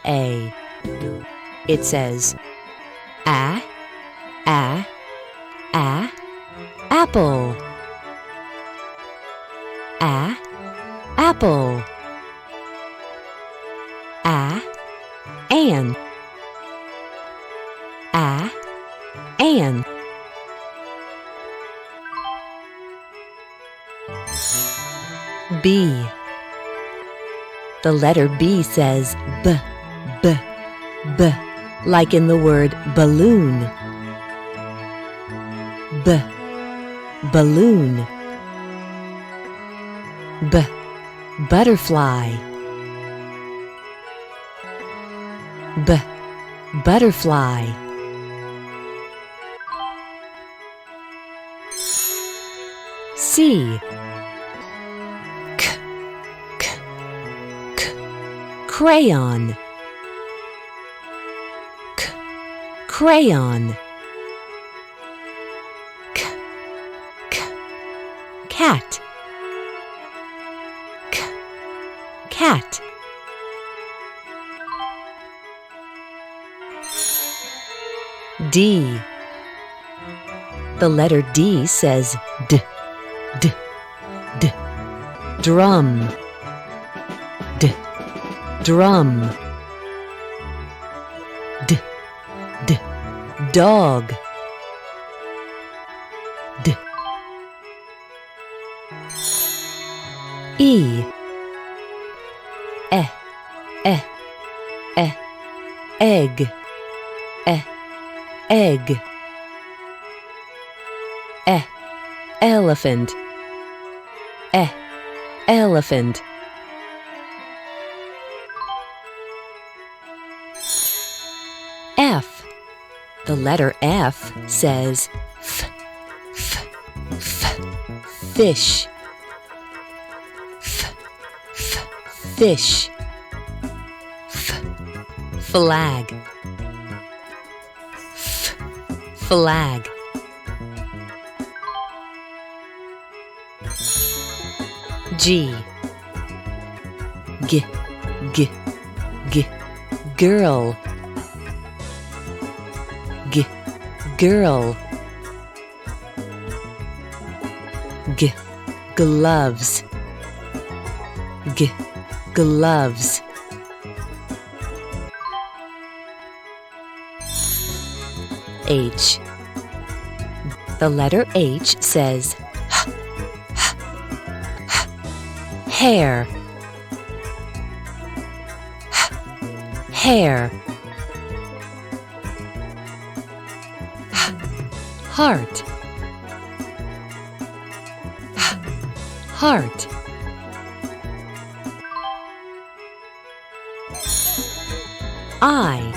A. It says a, a, a, apple. A, apple. A, an. A, an. B. The letter B says b, b, b, like in the word balloon. B, balloon. B, butterfly. B, butterfly. C. K, k, k, crayon. K, crayon. K, k, cat. K, cat. D. The letter D says d, d, d, drum. D, drum. D, d, dog. D. E. Egg. Egg. Elephant. Elephant. F. The letter F says f, f, f, fish. F, f, fish. F, flag. F, flag. G. G, g, g, girl. G, girl. G, gloves. G, gloves. H. The letter H says hair. Hair. Heart. Heart. I.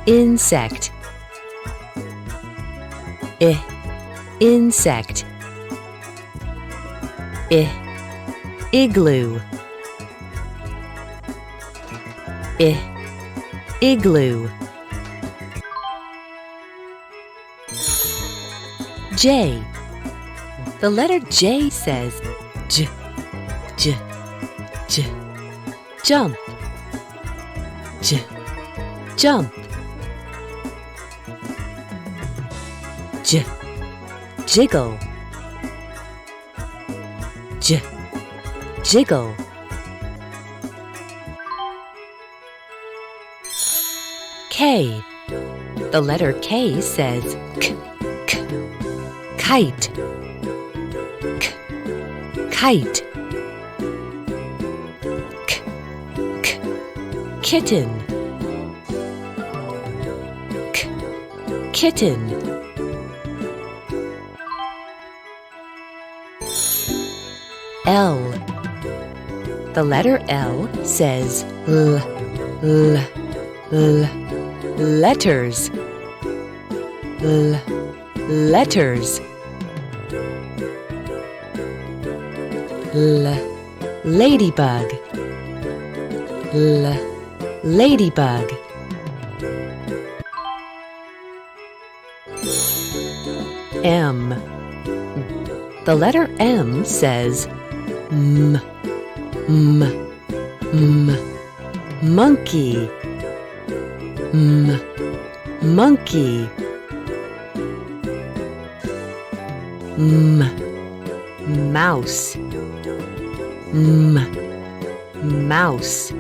Insect. Insect. Igloo. Igloo. J. The letter J says j, j, j, jump. J, jump. J, jiggle. J, jiggle. K. The letter K says k, k, kite. K, kite. K, k, kitten. K, kitten. L. The letter L says l, letters. L, letters. L, ladybug. L, ladybug. M. The letter M says m, M, monkey. M, monkey. M, mouse. M, mouse.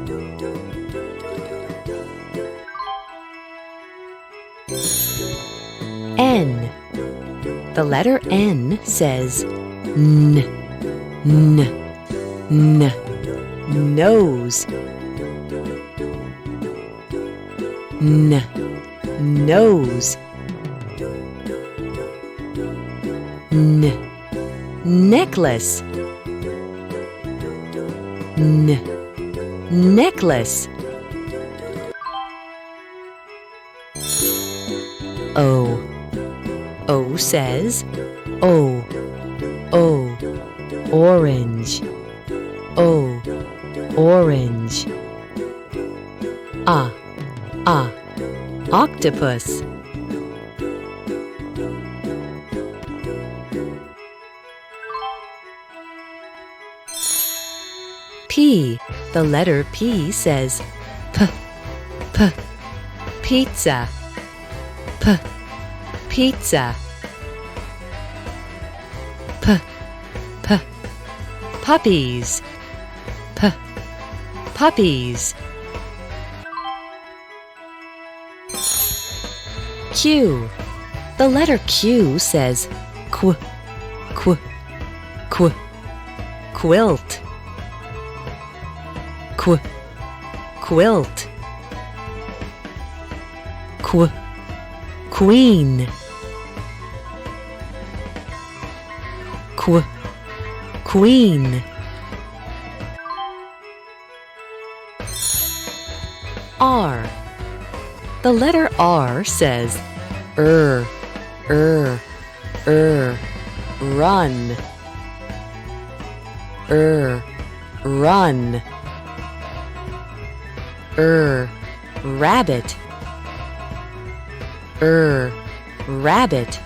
N. The letter N says N, N, N, nose. N, nose. N, necklace. N, necklace. O. O says O, O, orange. O, orange. Octopus. P. The letter P says P, P, pizza. P, pizza. P, P, puppies. P, puppies. Q. The letter Q says Qu, Qu, Qu, quilt. Qu, quilt. Qu, queen. Qu, queen. R. The letter R says run. Run. Rabbit. Rabbit.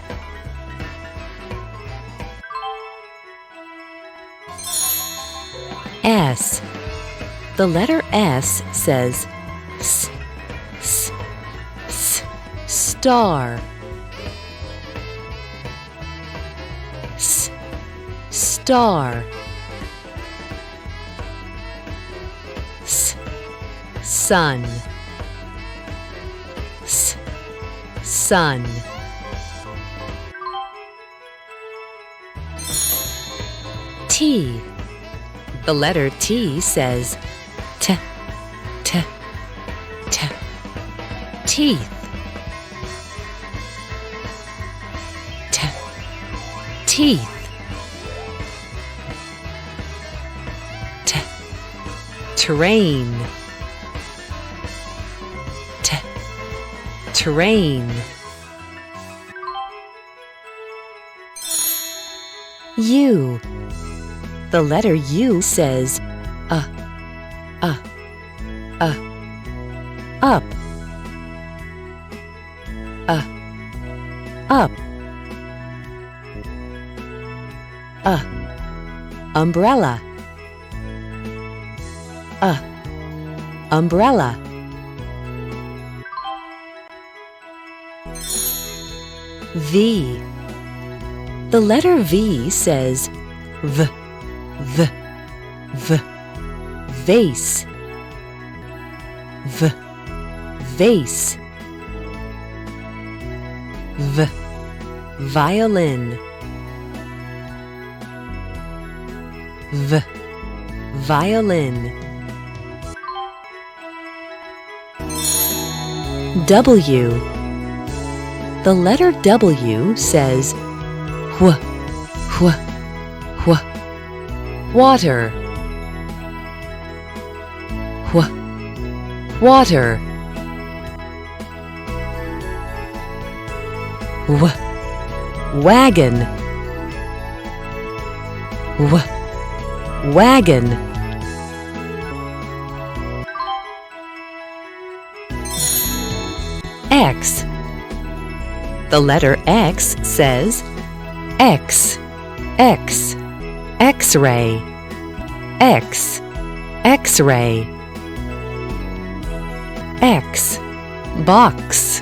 S. The letter S says S, S, S, star. S, star. S, sun. S, sun. T. The letter T says T, T, T, teeth. T, teeth. T, train. T, train. U. The letter U says up. Up. Umbrella. Umbrella. V. The letter V says V, vase. V, vase. V, violin. V, violin. W. The letter W says water. Water. Wagon. Wagon. X. The letter X says X, X, X-ray. X. X-ray. X, box.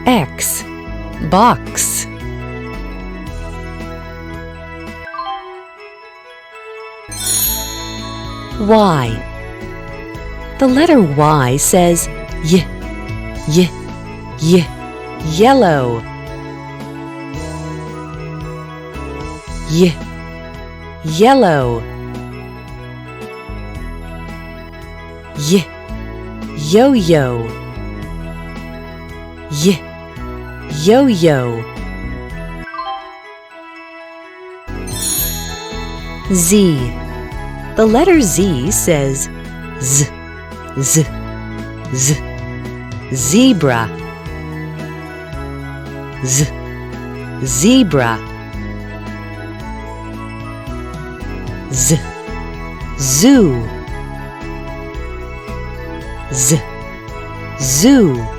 X, box. Y. The letter Y says y, yellow. Yellow. Yo-yo. Yo-yo. Z. The letter Z says z, zebra. Zebra. Zoo. Zoo.